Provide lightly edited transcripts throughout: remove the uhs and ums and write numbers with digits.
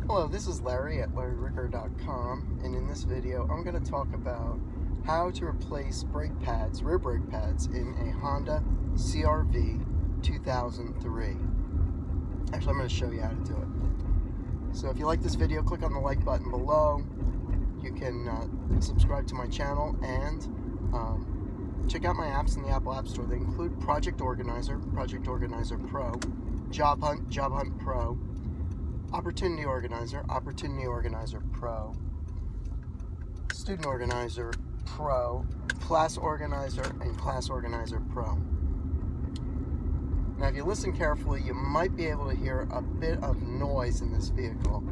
Hello, this is Larry at LarryRicker.com, and in this video I'm going to talk about how to replace brake pads, rear brake pads, in a Honda CRV 2003. Actually, I'm going to show you how to do it. So if you like this video, click on the like button below. You can subscribe to my channel and check out my apps in the Apple App Store. They include Project Organizer, Project Organizer Pro, Job Hunt Pro, Opportunity Organizer, Opportunity Organizer Pro, Student Organizer Pro, Class Organizer, and Class Organizer Pro. Now, if you listen carefully, you might be able to hear a bit of noise in this vehicle.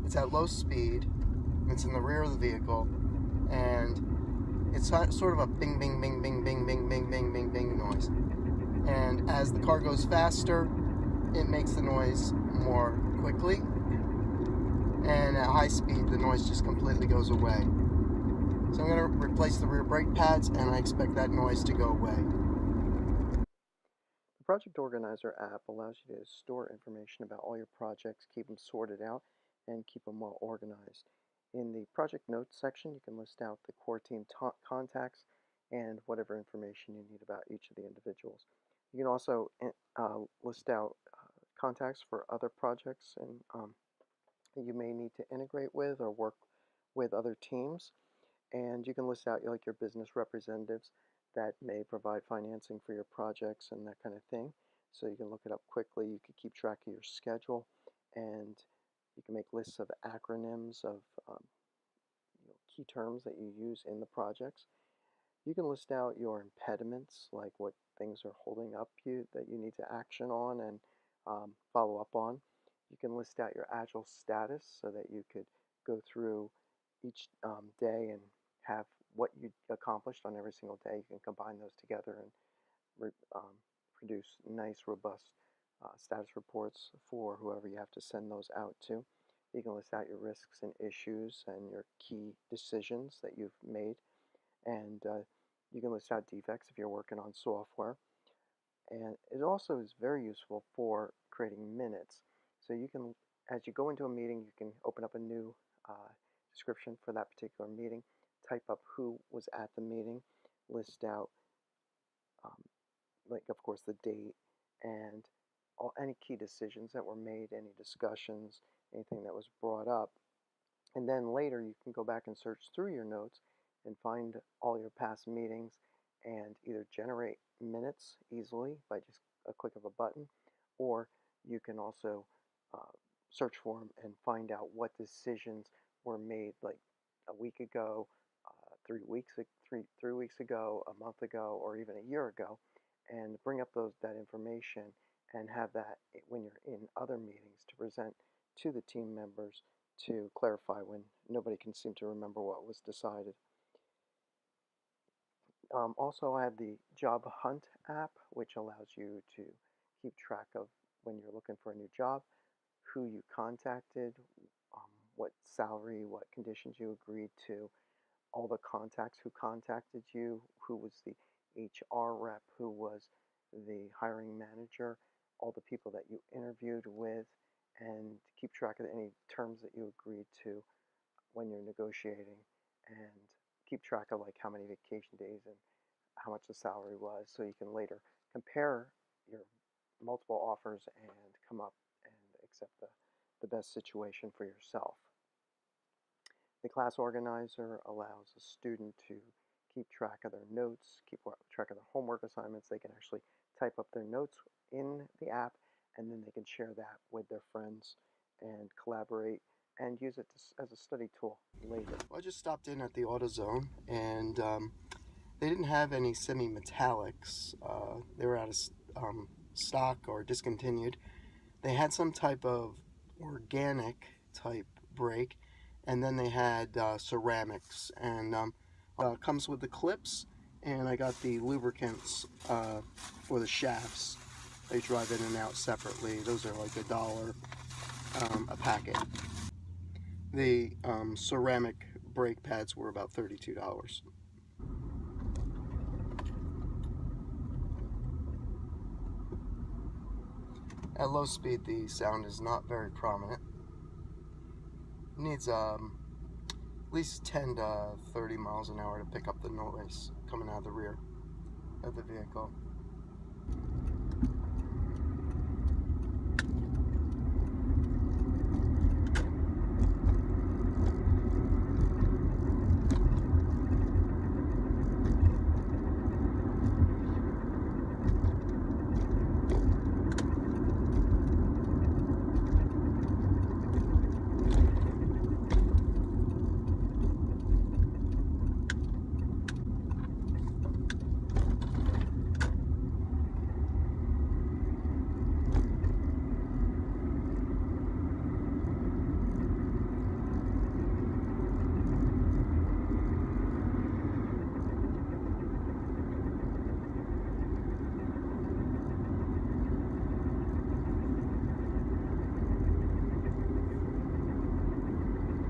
It's at low speed, it's in the rear of the vehicle, and it's sort of a bing, bing, bing, bing, bing, bing, bing, bing, bing, bing noise. And as the car goes faster, it makes the noise more quickly, and at high speed the noise just completely goes away. So I'm going to replace the rear brake pads, and I expect that noise to go away. The Project Organizer app allows you to store information about all your projects, keep them sorted out, and keep them well organized. In the project notes section, you can list out the core team contacts and whatever information you need about each of the individuals. You can also list out contacts for other projects and you may need to integrate with or work with other teams. And you can list out like your business representatives that may provide financing for your projects and that kind of thing. So you can look it up quickly. You can keep track of your schedule, and you can make lists of acronyms of key terms that you use in the projects. You can list out your impediments, like what things are holding up you that you need to action on and follow up on. You can list out your agile status so that you could go through each day and have what you accomplished on every single day. You can combine those together and produce nice, robust status reports for whoever you have to send those out to. You can list out your risks and issues and your key decisions that you've made. And you can list out defects if you're working on software. And it also is very useful for creating minutes. So you can, as you go into a meeting, you can open up a new description for that particular meeting, type up who was at the meeting, list out, like of course the date, and any key decisions that were made, any discussions, anything that was brought up. And then later you can go back and search through your notes and find all your past meetings and either generate minutes easily by just a click of a button, or you can also search for them and find out what decisions were made like a week ago, 3 weeks ago, a month ago, or even a year ago, and bring up that information and have that when you're in other meetings to present to the team members to clarify when nobody can seem to remember what was decided. Also, I have the Job Hunt app, which allows you to keep track of when you're looking for a new job, who you contacted, what salary, what conditions you agreed to, all the contacts who contacted you, who was the HR rep, who was the hiring manager, all the people that you interviewed with, and keep track of any terms that you agreed to when you're negotiating, and keep track of like how many vacation days and how much the salary was, so you can later compare your multiple offers and come up and accept the best situation for yourself. The class organizer allows a student to keep track of their notes, keep track of their homework assignments. They can actually type up their notes in the app, and then they can share that with their friends and collaborate and use it as a study tool later. Well, I just stopped in at the AutoZone, and they didn't have any semi-metallics. They were out of stock or discontinued. They had some type of organic type brake, and then they had ceramics, and comes with the clips, and I got the lubricants for the shafts. They drive in and out separately. Those are like $1 a packet. The ceramic brake pads were about $32. At low speed, the sound is not very prominent. It needs at least 10 to 30 miles an hour to pick up the noise coming out of the rear of the vehicle.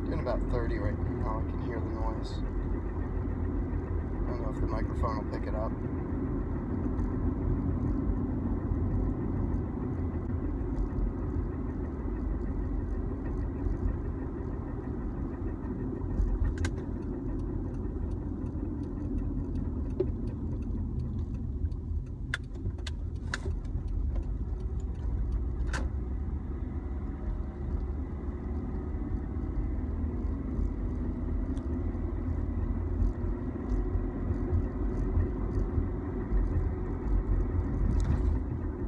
Doing about 30 right now. I can hear the noise. I don't know if the microphone will pick it up.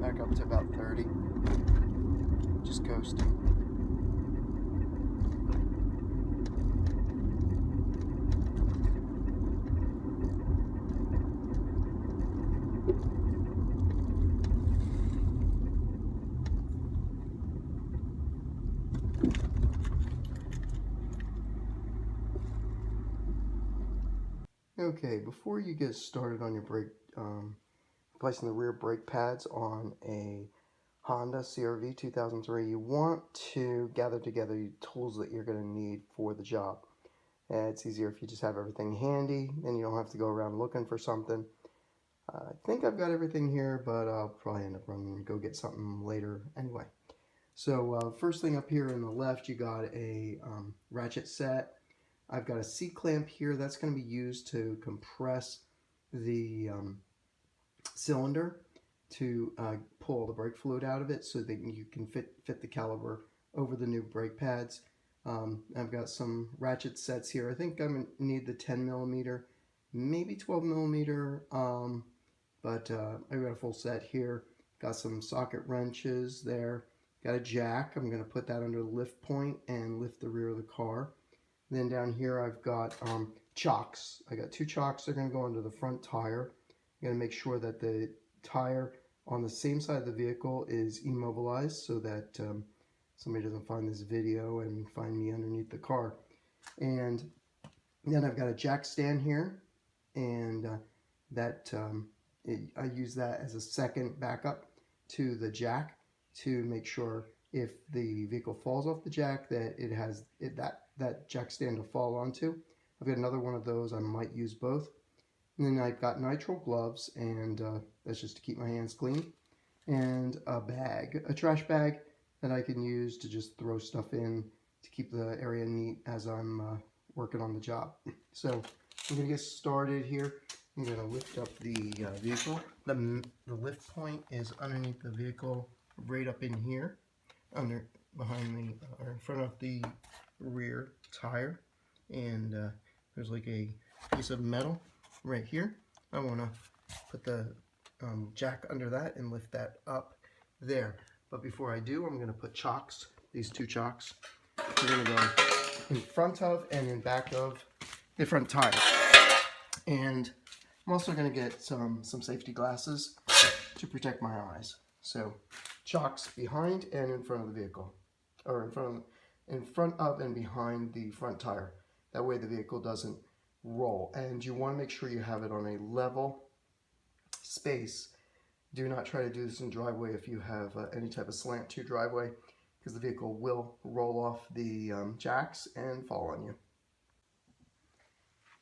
Back up to about 30. Just coasting. Okay, before you get started on your brake, placing the rear brake pads on a Honda CRV 2003, you want to gather together the tools that you're going to need for the job. It's easier if you just have everything handy, then you don't have to go around looking for something. I think I've got everything here, but I'll probably end up running and go get something later anyway. So first thing up here on the left, you got a ratchet set. I've got a C-clamp here that's going to be used to compress the cylinder to pull the brake fluid out of it so that you can fit the caliper over the new brake pads. I've got some ratchet sets here. I think I'm going to need the 10 millimeter, maybe 12 millimeter, but I've got a full set here. Got some socket wrenches there. Got a jack. I'm going to put that under the lift point and lift the rear of the car. Then down here I've got chocks. I got 2 chocks that are going to go under the front tire. I'm going to make sure that the tire on the same side of the vehicle is immobilized so that somebody doesn't find this video and find me underneath the car. And then I've got a jack stand here, and I use that as a second backup to the jack to make sure if the vehicle falls off the jack that it has that jack stand to fall onto. I've got another one of those. I might use both. And then I've got nitrile gloves, and that's just to keep my hands clean. And a bag, a trash bag that I can use to just throw stuff in to keep the area neat as I'm working on the job. So I'm going to get started here. I'm going to lift up the vehicle. The lift point is underneath the vehicle, right up in here, behind or in front of the rear tire. And there's like a piece of metal right here. I want to put the jack under that and lift that up there. But before I do, I'm going to put chocks, these 2 chocks. We're going to go in front of and in back of the front tire. And I'm also going to get some safety glasses to protect my eyes. So chocks behind and in front of the vehicle, or in front of and behind the front tire. That way the vehicle doesn't roll. And you want to make sure you have it on a level space. Do not try to do this in driveway if you have any type of slant to driveway, because the vehicle will roll off the jacks and fall on you.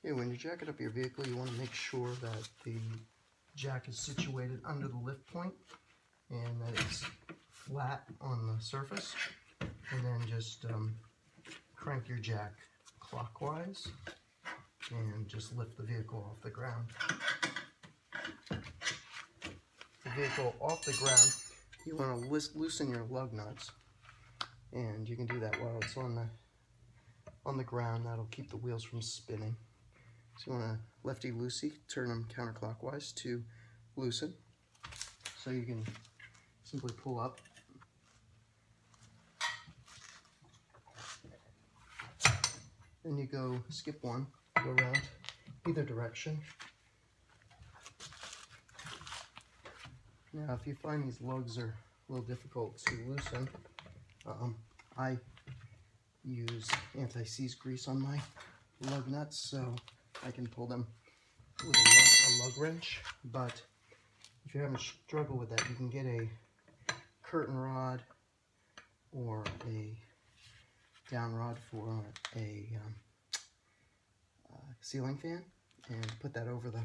Okay, when you're jacking up your vehicle, you want to make sure that the jack is situated under the lift point and that it's flat flat on the surface, and then just crank your jack clockwise and just lift the vehicle off the ground. The vehicle off the ground, you want to loosen your lug nuts, and you can do that while it's on the ground. That'll keep the wheels from spinning. So you want to lefty-loosey, turn them counterclockwise to loosen. So you can simply pull up. Then you go skip one, go around either direction. Now if you find these lugs are a little difficult to loosen, I use anti-seize grease on my lug nuts so I can pull them with a lug wrench. But if you're having a struggle with that, you can get a curtain rod or a down rod for a ceiling fan, and put that over the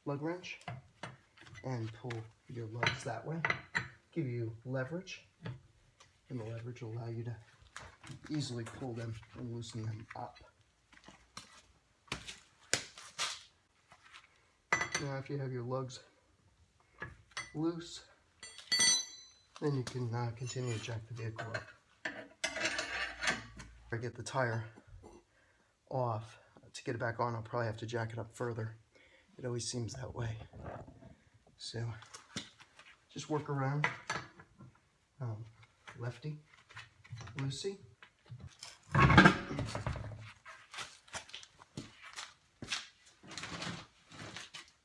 lug wrench and pull your lugs that way. Give you leverage, and the leverage will allow you to easily pull them and loosen them up. Now if you have your lugs loose, then you can continue to jack the vehicle up. If I get the tire off, to get it back on, I'll probably have to jack it up further. It always seems that way. So just work around, lefty, loosey.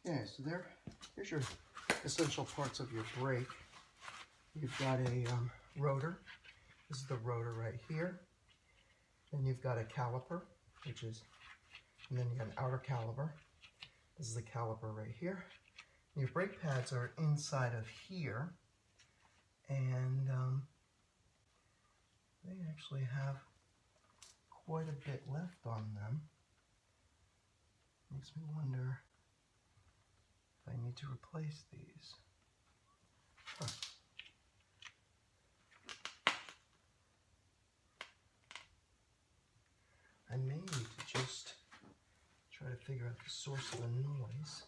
Yeah, so here's your essential parts of your brake. You've got a rotor. This is the rotor right here. Then you've got a caliper, and then you got an outer caliper. This is the caliper right here. Your brake pads are inside of here, and they actually have quite a bit left on them. Makes me wonder if I need to replace these. Huh. I may need to just try to figure out the source of the noise.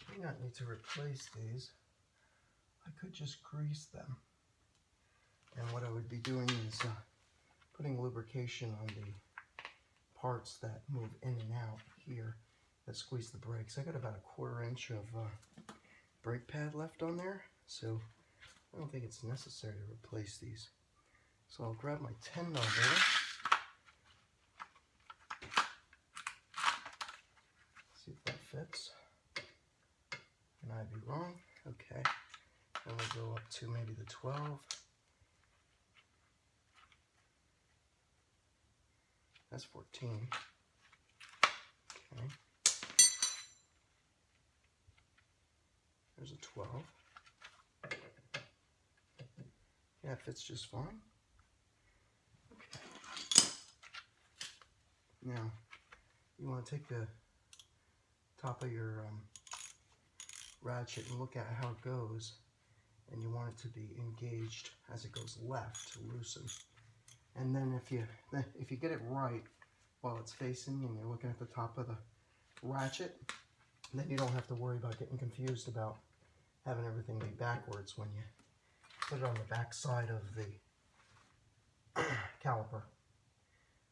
I may not need to replace these. I could just grease them. And what I would be doing is putting lubrication on the parts that move in and out here that squeeze the brakes. I got about a 1/4 inch of brake pad left on there, so I don't think it's necessary to replace these. So I'll grab my 10mm. See if that fits. Can I be wrong? Okay. Then we'll go up to maybe the 12. That's 14. Okay. There's a 12. Yeah, it fits just fine. Okay. Now, you want to take the top of your ratchet and look at how it goes, and you want it to be engaged as it goes left to loosen. And then if you get it right while it's facing and you're looking at the top of the ratchet, then you don't have to worry about getting confused about having everything be backwards when you put it on the back side of the caliper.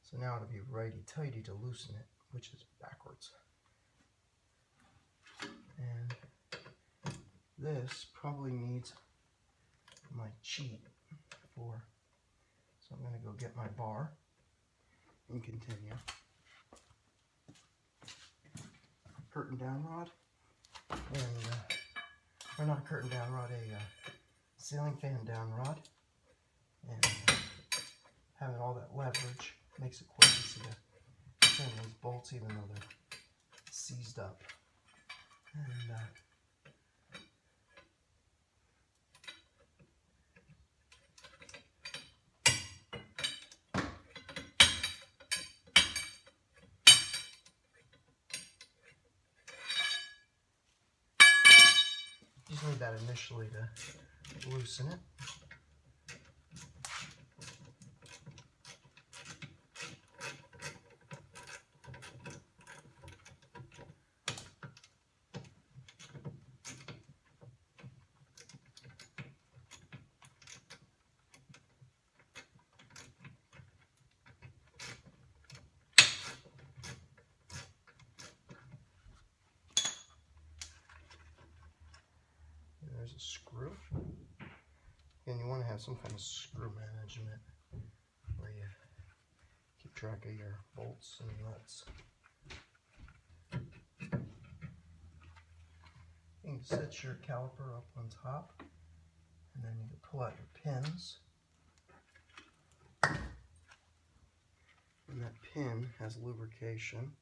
So now it'll be righty-tighty to loosen it, which is backwards. And this probably needs my cheat for. So I'm going to go get my bar and continue. Curtain down rod, and or not a curtain down rod, a ceiling fan down rod, and having all that leverage makes it quite easy to turn these bolts, even though they're messed up. And you just need that initially to loosen it. There's a screw. And you want to have some kind of screw management where you keep track of your bolts and nuts. You can set your caliper up on top, and then you can pull out your pins. And that pin has lubrication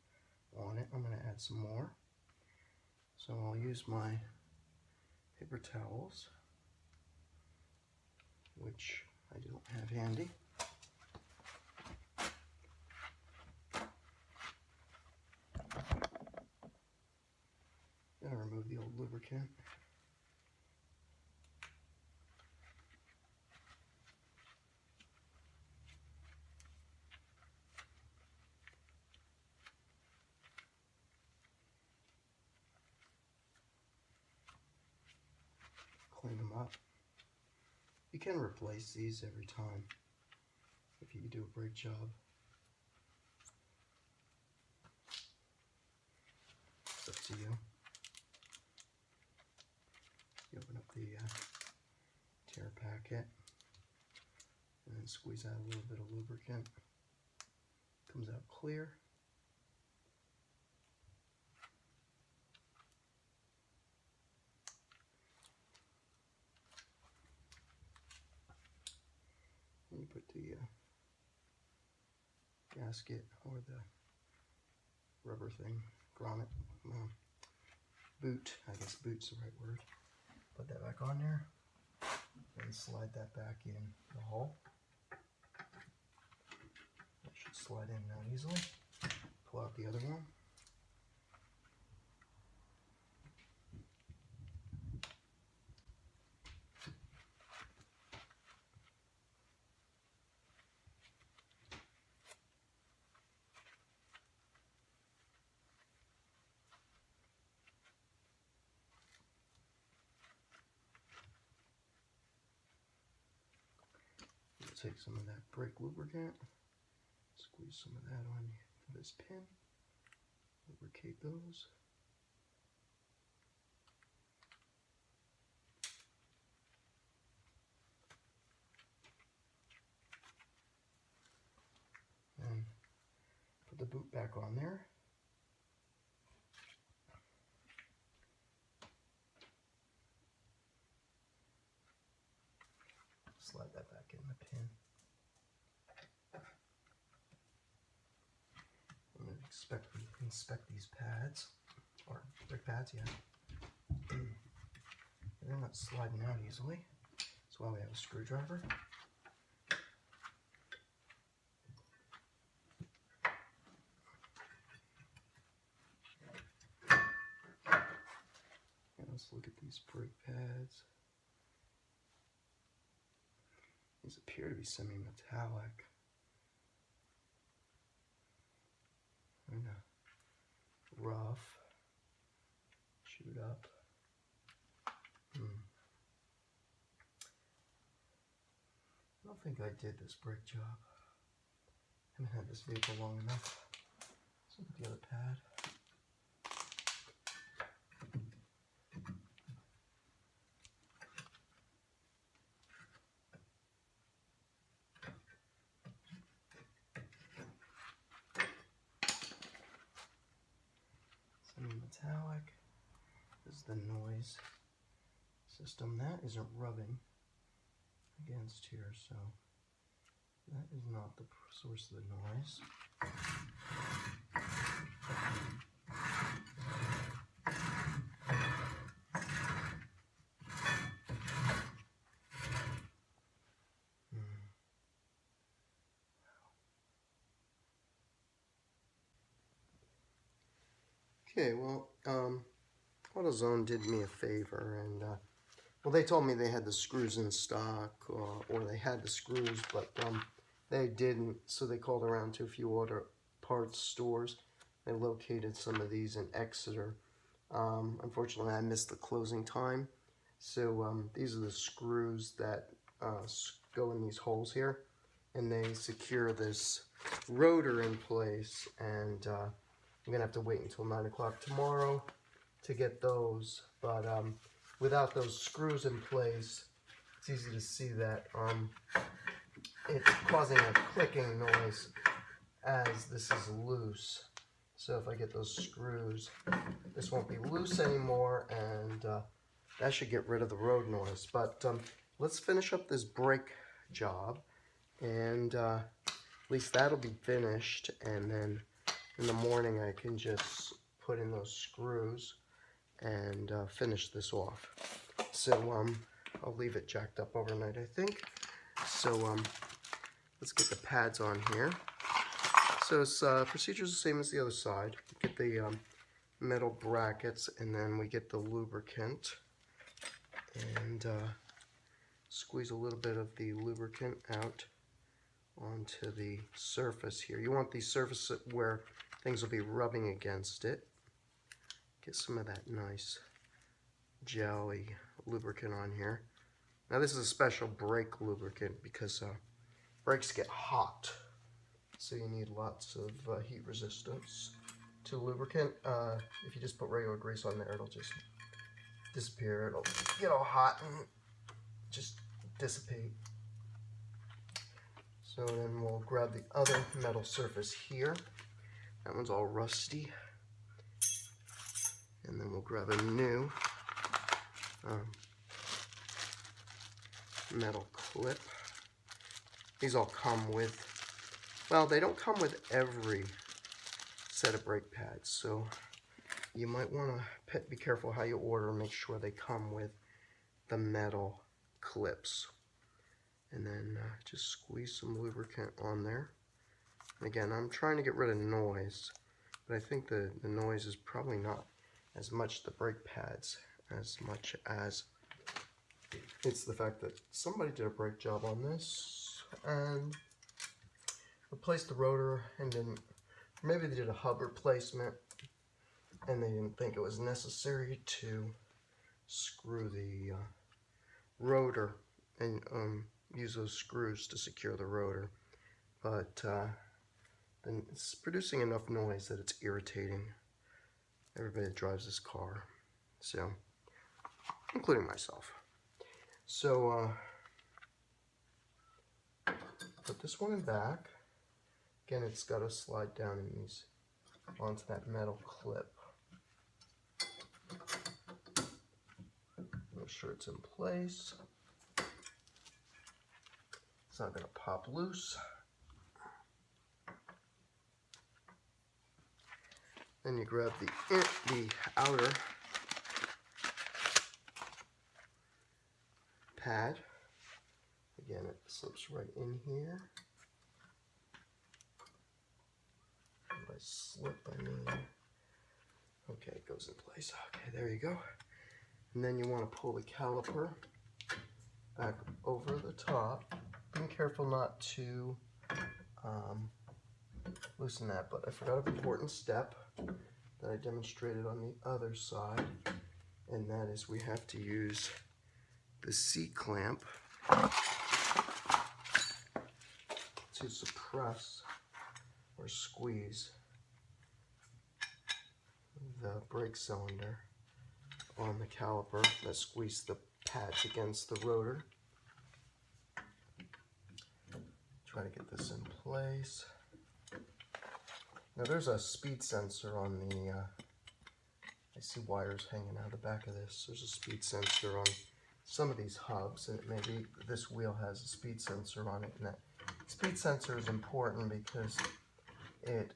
on it. I'm going to add some more. So I'll use my paper towels, which I don't have handy. Gonna remove the old lubricant. Clean them up. You can replace these every time if you do a brake job. It's up to you. You open up the tear packet and then squeeze out a little bit of lubricant. Comes out clear. And you put the gasket or the rubber thing, grommet, boot, I guess boot's the right word. Put that back on there and slide that back in the hole. That should slide in now easily. Pull out the other one. Take some of that brake lubricant, squeeze some of that on this pin, lubricate those. And put the boot back on there. Slide that back in the pin. I'm going to inspect these pads, or brake pads, yeah. They're not sliding out easily. That's why we have a screwdriver. And let's look at these brake pads. These appear to be semi-metallic. Kind of rough, chewed up. I don't think I did this brake job. I haven't had this vehicle long enough. Let's look at the other pad. Semi-metallic. This is the noise system. That isn't rubbing against here, so that is not the source of the noise. Okay, well, AutoZone did me a favor, and well, they told me they had the screws in stock, or they had the screws, but they didn't. So they called around to a few auto parts stores. They located some of these in Exeter. Unfortunately, I missed the closing time. So these are the screws that go in these holes here, and they secure this rotor in place. And I'm gonna have to wait until 9 o'clock tomorrow to get those. But without those screws in place, it's easy to see that it's causing a clicking noise as this is loose. So if I get those screws, this won't be loose anymore, and that should get rid of the road noise. But let's finish up this brake job, and at least that'll be finished, and then in the morning I can just put in those screws and finish this off. So I'll leave it jacked up overnight, I think. So let's get the pads on here. So it's procedure's the same as the other side. Get the metal brackets, and then we get the lubricant, and squeeze a little bit of the lubricant out onto the surface here. You want the surface where things will be rubbing against it. Get some of that nice jelly lubricant on here. Now this is a special brake lubricant because brakes get hot, so you need lots of heat resistance to lubricant. If you just put regular grease on there, it'll just disappear. It'll get all hot and just dissipate. So then we'll grab the other metal surface here. That one's all rusty. And then we'll grab a new metal clip. These all come with, well, they don't come with every set of brake pads, so you might want to be careful how you order and make sure they come with the metal clips. And then just squeeze some lubricant on there. And again, I'm trying to get rid of noise, but I think the noise is probably not as much the brake pads as much as it's the fact that somebody did a brake job on this and replaced the rotor and didn't, maybe they did a hub replacement and they didn't think it was necessary to screw the rotor and use those screws to secure the rotor. But then it's producing enough noise that it's irritating everybody that drives this car, so including myself. So put this one in back. Again, it's got to slide down in these onto that metal clip. Make sure it's in place. It's not going to pop loose. Then you grab the outer pad. Again, it slips right in here. And by slip, I mean, okay, it goes in place. Okay, there you go. And then you want to pull the caliper back over the top. Being careful not to loosen that, but I forgot an important step that I demonstrated on the other side, and that is we have to use the C-clamp to suppress or squeeze the brake cylinder on the caliper that squeeze the pads against the rotor. Try to get this in place. Now there's a speed sensor on the, I see wires hanging out of the back of this. There's a speed sensor on some of these hubs, and maybe this wheel has a speed sensor on it. And that speed sensor is important because it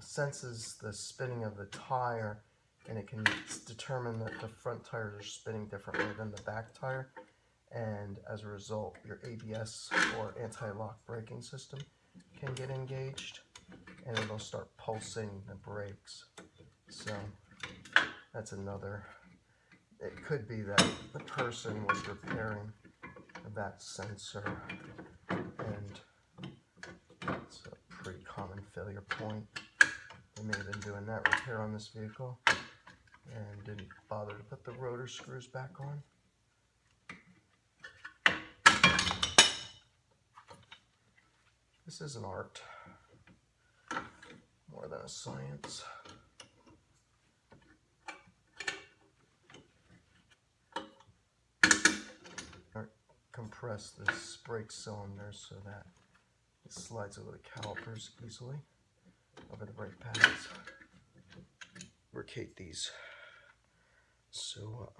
senses the spinning of the tire, and it can determine that the front tires are spinning differently than the back tire. And as a result, your ABS or anti-lock braking system can get engaged, and it'll start pulsing the brakes. So So that's another. It could be that the person was repairing that sensor, and it's a pretty common failure point. They may have been doing that repair on this vehicle and didn't bother to put the rotor screws back on. This is an art more than a science. Compress this brake cylinder so that it slides over the calipers easily over the brake pads. Lubricate these. So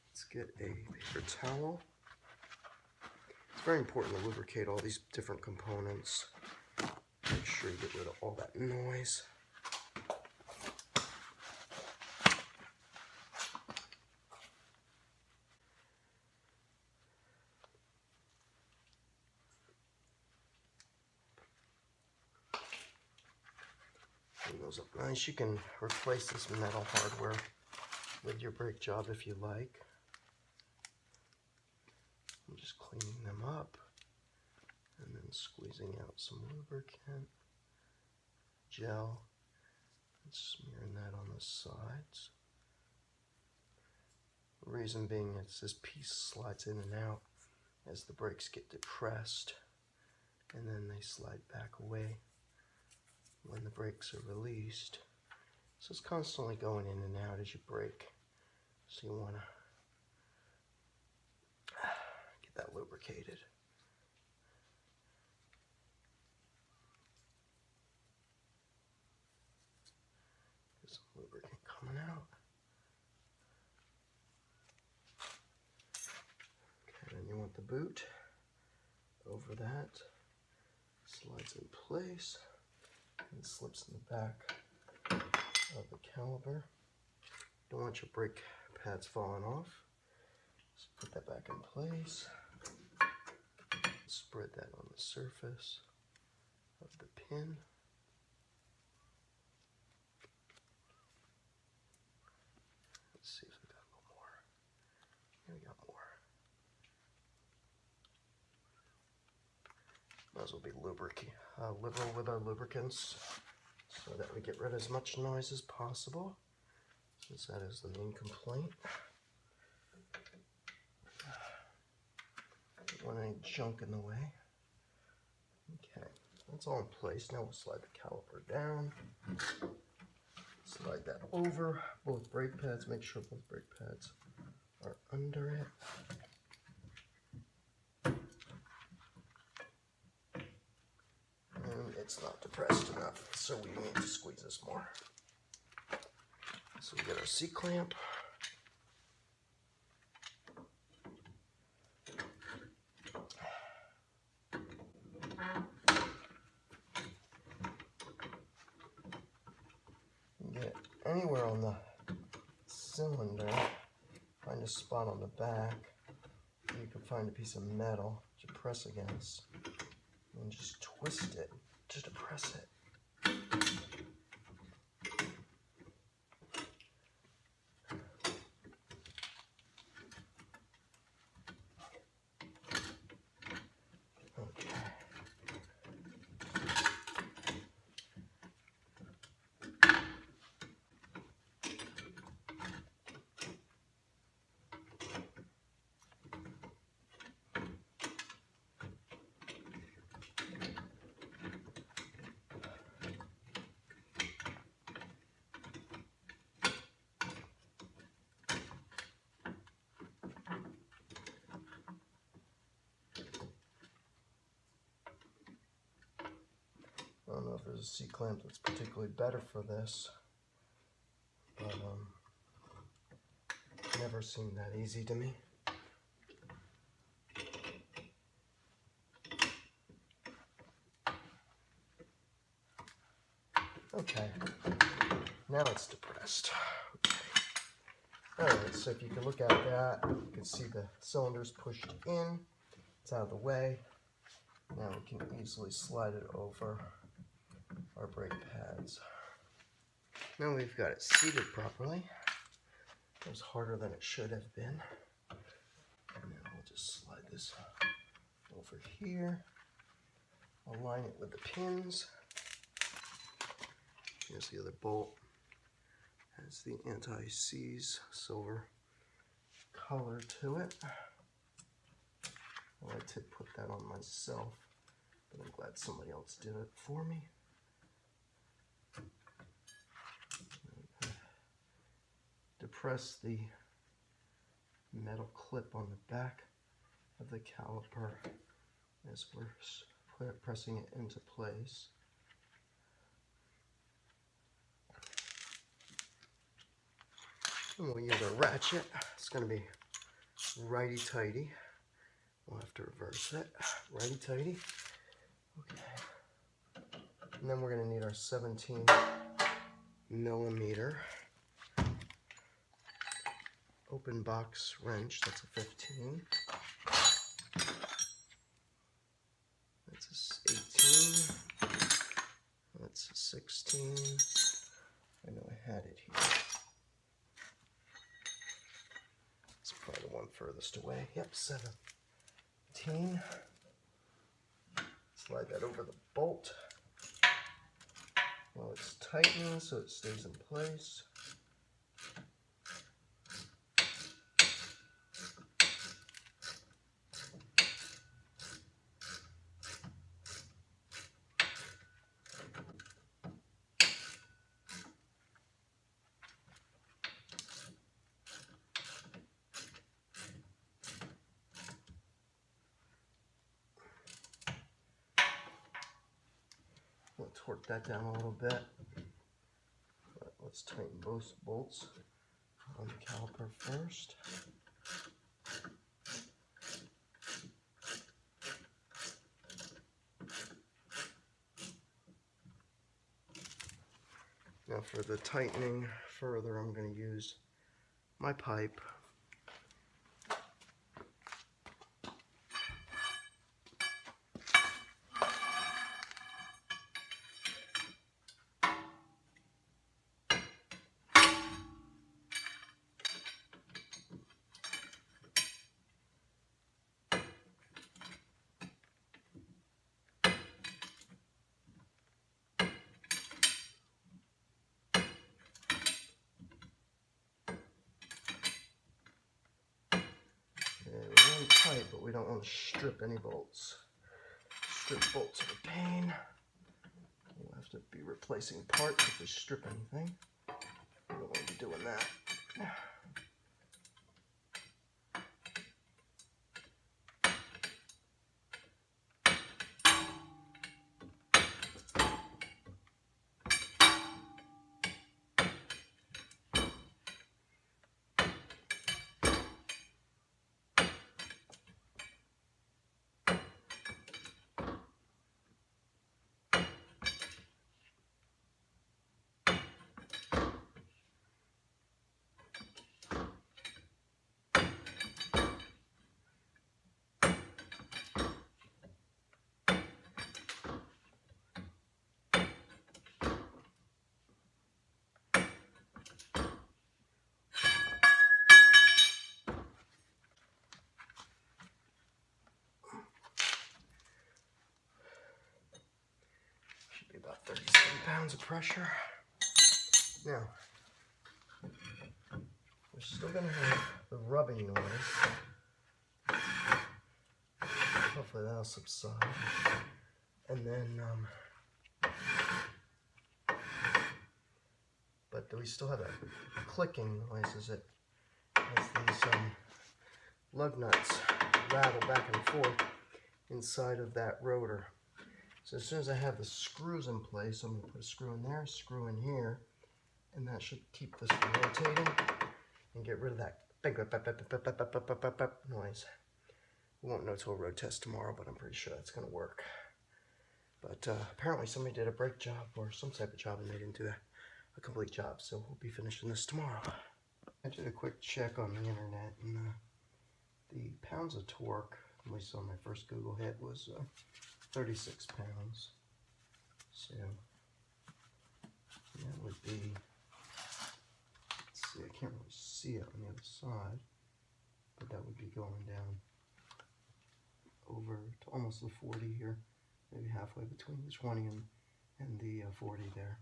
let's get a paper towel. It's very important to lubricate all these different components. Make sure you get rid of all that noise. Clean those up nice. You can replace this metal hardware with your brake job if you like. I'm just cleaning them up and then squeezing out some lubricant, gel, and smearing that on the sides. The reason being is this piece slides in and out as the brakes get depressed, and then they slide back away when the brakes are released. So it's constantly going in and out as you brake. So you want to get that lubricated. There's some lubricant coming out. Okay, then you want the boot over that. Slides in place and slips in the back of the caliper. Don't want your brake pads falling off. Just put that back in place. Spread that on the surface of the pin. Let's see if we got a little more. Yeah, we got more. Might as well be liberal with our lubricants so that we get rid of as much noise as possible, since that is the main complaint. Don't want any junk in the way. Okay, that's all in place. Now we'll slide the caliper down. Slide that over both brake pads. Make sure both brake pads are under it. And it's not depressed enough, so we need to squeeze this more. So we get our C-clamp. Get anywhere on the cylinder, find a spot on the back. You can find a piece of metal to press against and just twist it to depress it. I don't know if there's a C-clamp that's particularly better for this, but it never seemed that easy to me. Okay, now it's depressed. Okay. Alright, so if you can look at that, you can see the cylinder's pushed in, it's out of the way. Now we can easily slide it over our brake pads. Now we've got it seated properly. It was harder than it should have been. And then we'll just slide this over here. Align it with the pins. Here's the other bolt. Has the anti-seize silver color to it. I like to put that on myself, but I'm glad somebody else did it for me. Depress the metal clip on the back of the caliper as we're pressing it into place. And we'll use a ratchet. It's going to be righty-tighty. We'll have to reverse it. Righty-tighty. Okay. And then we're going to need our 17 millimeter open box wrench. That's a 15. That's a 18. That's a 16. I know I had it here. It's probably the one furthest away. Yep, 17. Slide that over the bolt while it's tightening so it stays in place. We'll torque that down a little bit. But let's tighten both bolts on the caliper first. Now for the tightening further, I'm going to use my pipe. We're really tight, but we don't want to strip any bolts. Strip bolts are a pain. We'll have to be replacing parts if we strip anything. We don't want to be doing that. Should be about 37 pounds of pressure. Now, we're still going to have the rubbing noise. Hopefully that'll subside. And then, but we still have that clicking noise as these lug nuts rattle back and forth inside of that rotor. So as soon as I have the screws in place, I'm going to put a screw in there, screw in here, and that should keep this from rotating and get rid of that big noise. We won't know till road test tomorrow, but I'm pretty sure that's going to work. But apparently somebody did a brake job or some type of job and they didn't do a complete job, so we'll be finishing this tomorrow. I did a quick check on the internet, and the pounds of torque, at least on my first Google hit, was 36 pounds. So that would be can't really see it on the other side, but that would be going down over to almost the 40 here, maybe halfway between the 20 and the 40 there.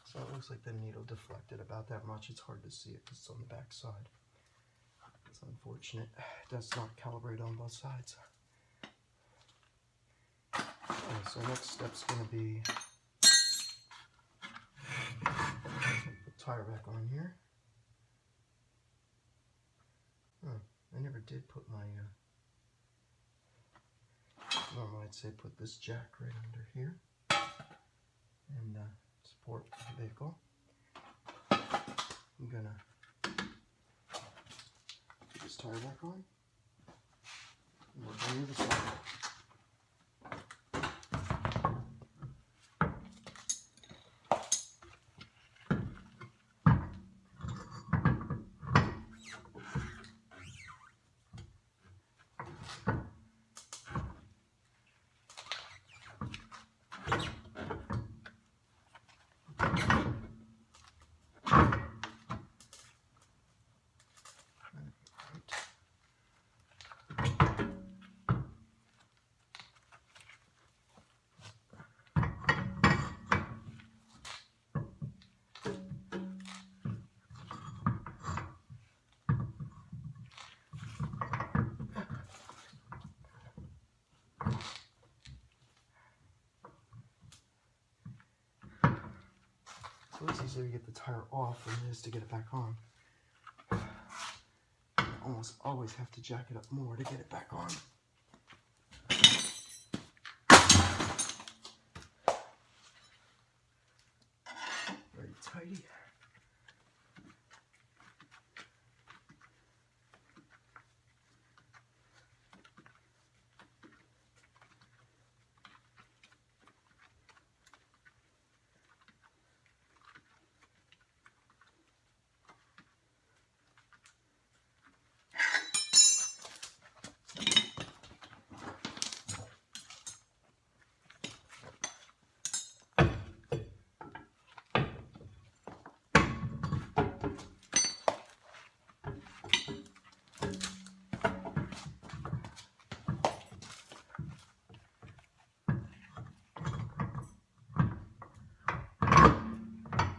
So it looks like the needle deflected about that much. It's hard to see it because it's on the back side. It's unfortunate. That's not calibrated on both sides. Okay, so next step's going to be put the tire back on here. I never did put my, normally I'd say put this jack right under here and support the vehicle. I'm gonna put this tire back on and work on the other side. So it's easier to get the tire off than it is to get it back on. I almost always have to jack it up more to get it back on. Very tidy.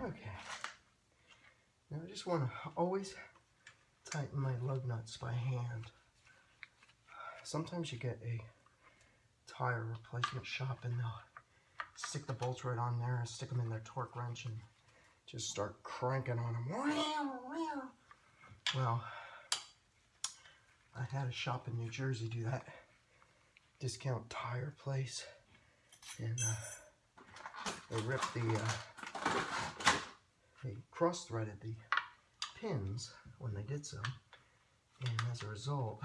Okay, now I just want to always tighten my lug nuts by hand. Sometimes you get a tire replacement shop and they'll stick the bolts right on there and stick them in their torque wrench and just start cranking on them. Well, I had a shop in New Jersey do that, discount tire place, and they ripped they cross-threaded the pins when they did so, and as a result,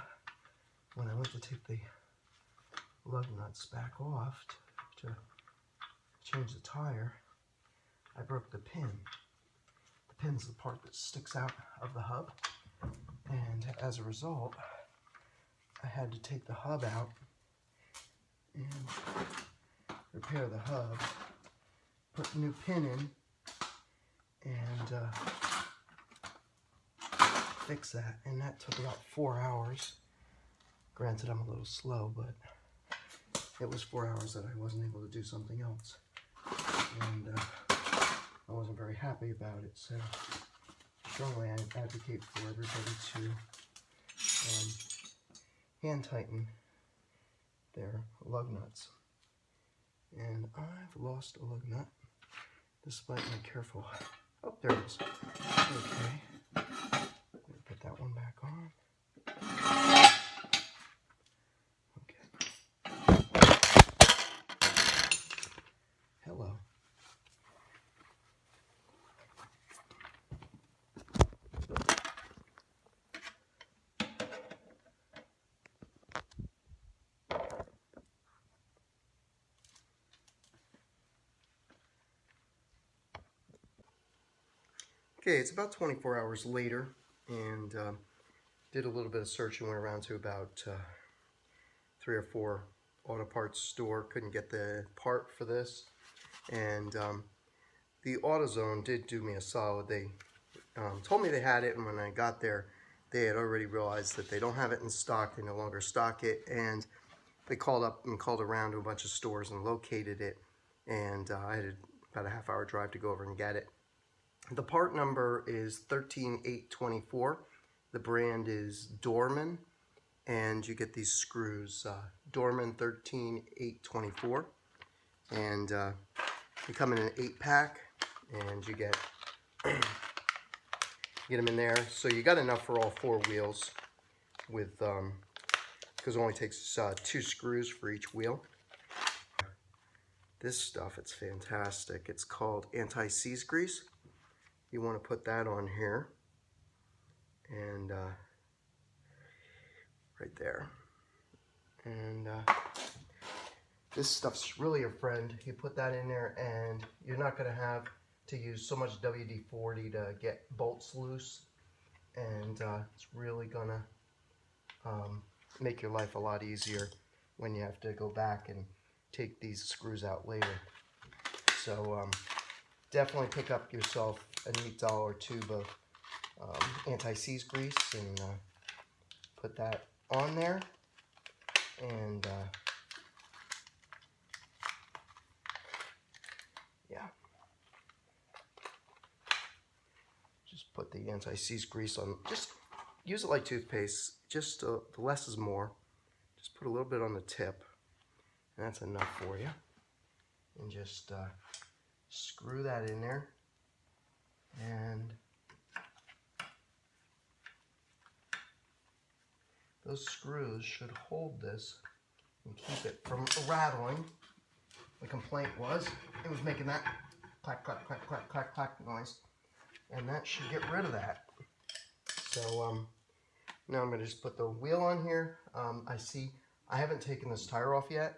when I went to take the lug nuts back off to change the tire, I broke the pin. The pin's the part that sticks out of the hub, and as a result, I had to take the hub out and repair the hub, put a new pin in, and fix that, and that took about 4 hours. Granted, I'm a little slow, but it was 4 hours that I wasn't able to do something else, and I wasn't very happy about it. So strongly I advocate for everybody to hand tighten their lug nuts. And I've lost a lug nut despite my careful. Oh, there it is. Okay. Put that one back on. Okay. Hello. Okay, it's about 24 hours later, and did a little bit of searching. Went around to about 3 or 4 auto parts store. Couldn't get the part for this, and the AutoZone did do me a solid. They told me they had it, and when I got there, they had already realized that they don't have it in stock. They no longer stock it, and they called up and called around to a bunch of stores and located it, and I had about a half-hour drive to go over and get it. The part number is 13824. The brand is Dorman, and you get these screws, Dorman 13824, and they come in an 8-pack, and you get them in there. So you got enough for all 4 wheels, with because it only takes 2 screws for each wheel. This stuff, it's fantastic. It's called anti-seize grease. You want to put that on here, and right there. And this stuff's really a friend. You put that in there, and you're not going to have to use so much WD-40 to get bolts loose, and it's really going to make your life a lot easier when you have to go back and take these screws out later. So definitely pick up yourself a neat dollar tube of anti-seize grease and put that on there, and yeah, just put the anti-seize grease on. Just use it like toothpaste. Just the less is more. Just put a little bit on the tip, and that's enough for you. And just screw that in there, and those screws should hold this and keep it from rattling. The complaint was it was making that clack, clack, clack, clack, clack, clack noise, and that should get rid of that. So now I'm going to just put the wheel on here. I haven't taken this tire off yet.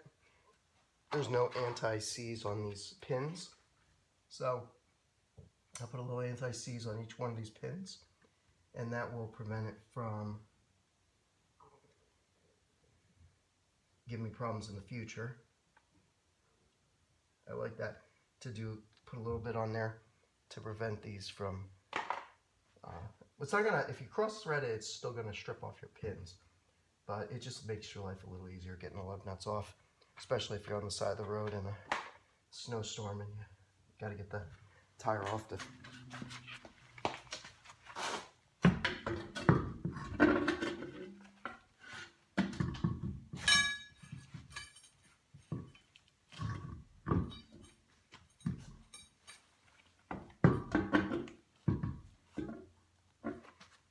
There's no anti-seize on these pins, so I'll put a little anti-seize on each one of these pins, and that will prevent it from giving me problems in the future. I like that to put a little bit on there to prevent these from, it's not gonna, if you cross thread it, it's still gonna strip off your pins, but it just makes your life a little easier getting the lug nuts off, especially if you're on the side of the road in a snowstorm and you gotta get the tire off the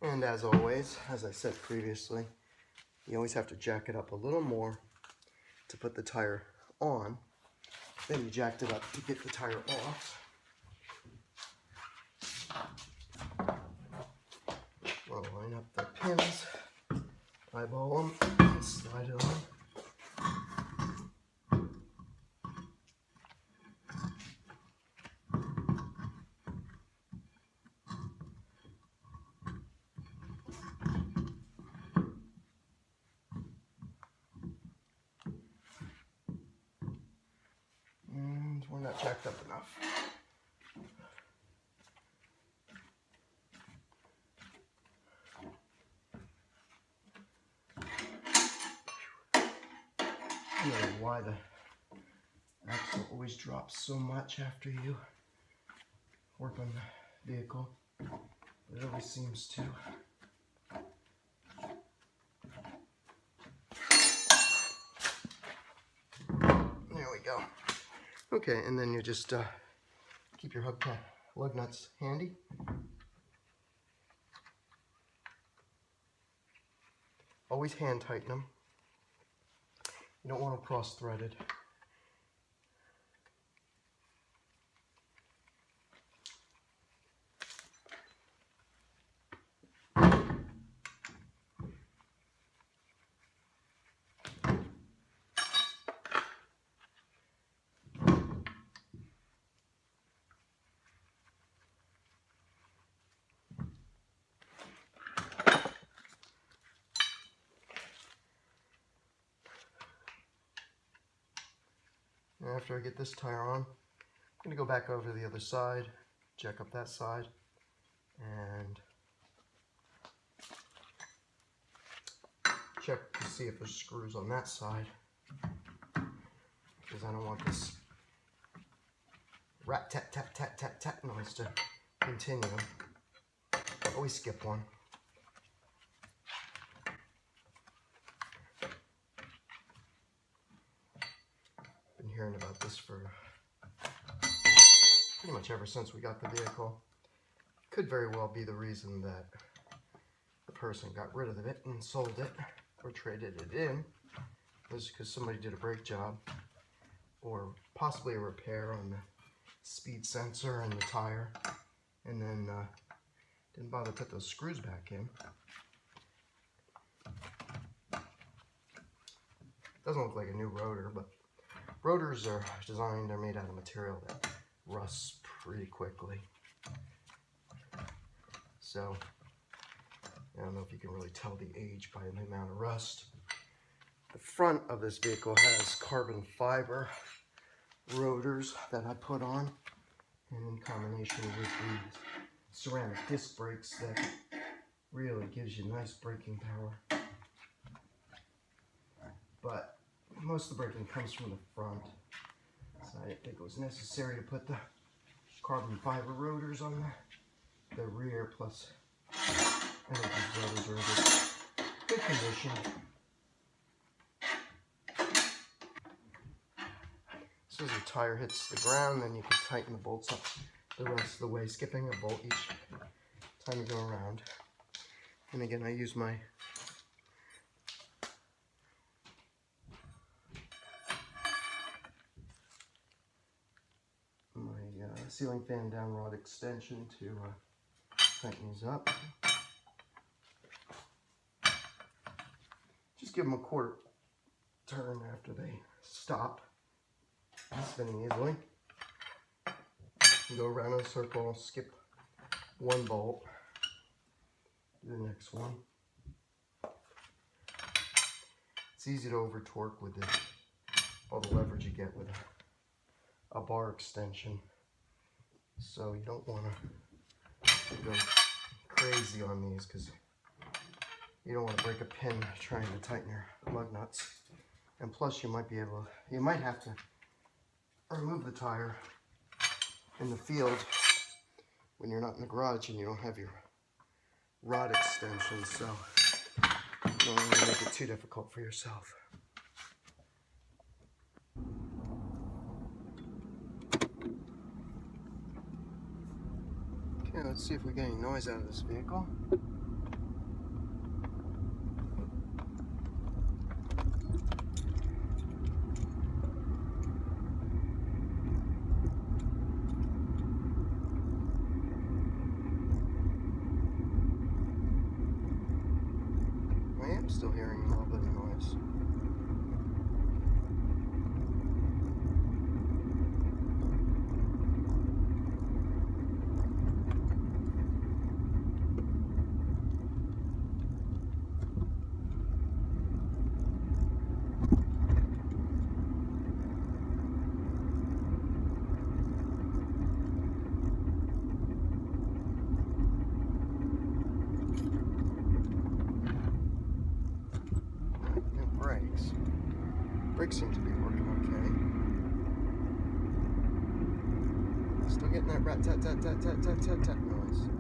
And as always, as I said previously, you always have to jack it up a little more to put the tire on. Then you jacked it up to get the tire off. We'll line up the pins, eyeball them, and slide it on. And we're not jacked up enough. I don't know why the axle always drops so much after you work on the vehicle. It always seems to. There we go. Okay, and then you just Keep your lug nuts handy. Always hand tighten them. You don't want them cross-threaded. And after I get this tire on, I'm going to go back over to the other side, check up that side, and check to see if there's screws on that side, because I don't want this rat tat tat tat tat tat noise to continue. Always skip one. Been hearing about this for pretty much ever since we got the vehicle. Could very well be the reason that the person got rid of it and sold it or traded it in, was because somebody did a brake job or possibly a repair on the speed sensor and the tire, and then didn't bother to put those screws back in. Doesn't look like a new rotor, but rotors are designed, they're made out of material that rusts pretty quickly. So I don't know if you can really tell the age by the amount of rust. The front of this vehicle has carbon fiber rotors that I put on, and in combination with these ceramic disc brakes that really gives you nice braking power. But most of the braking comes from the front, so I didn't think it was necessary to put the carbon fiber rotors on the rear. Plus I think these rotors are in good condition. As soon as the tire hits the ground, then you can tighten the bolts up the rest of the way, skipping a bolt each time you go around. And again, I use my ceiling fan down rod extension to tighten these up. Just give them a quarter turn after they stop spinning easily. You go around in a circle, skip one bolt, do the next one. It's easy to over torque with all the leverage you get with a bar extension. So you don't want to go crazy on these, because you don't want to break a pin trying to tighten your lug nuts. And plus you might have to remove the tire in the field when you're not in the garage and you don't have your rod extension, so you don't want to make it too difficult for yourself. Okay, let's see if we get any noise out of this vehicle. I am still hearing a little bit of noise. Brakes seem to be working okay. Still getting that rat tat tat tat tat tat tat tat noise.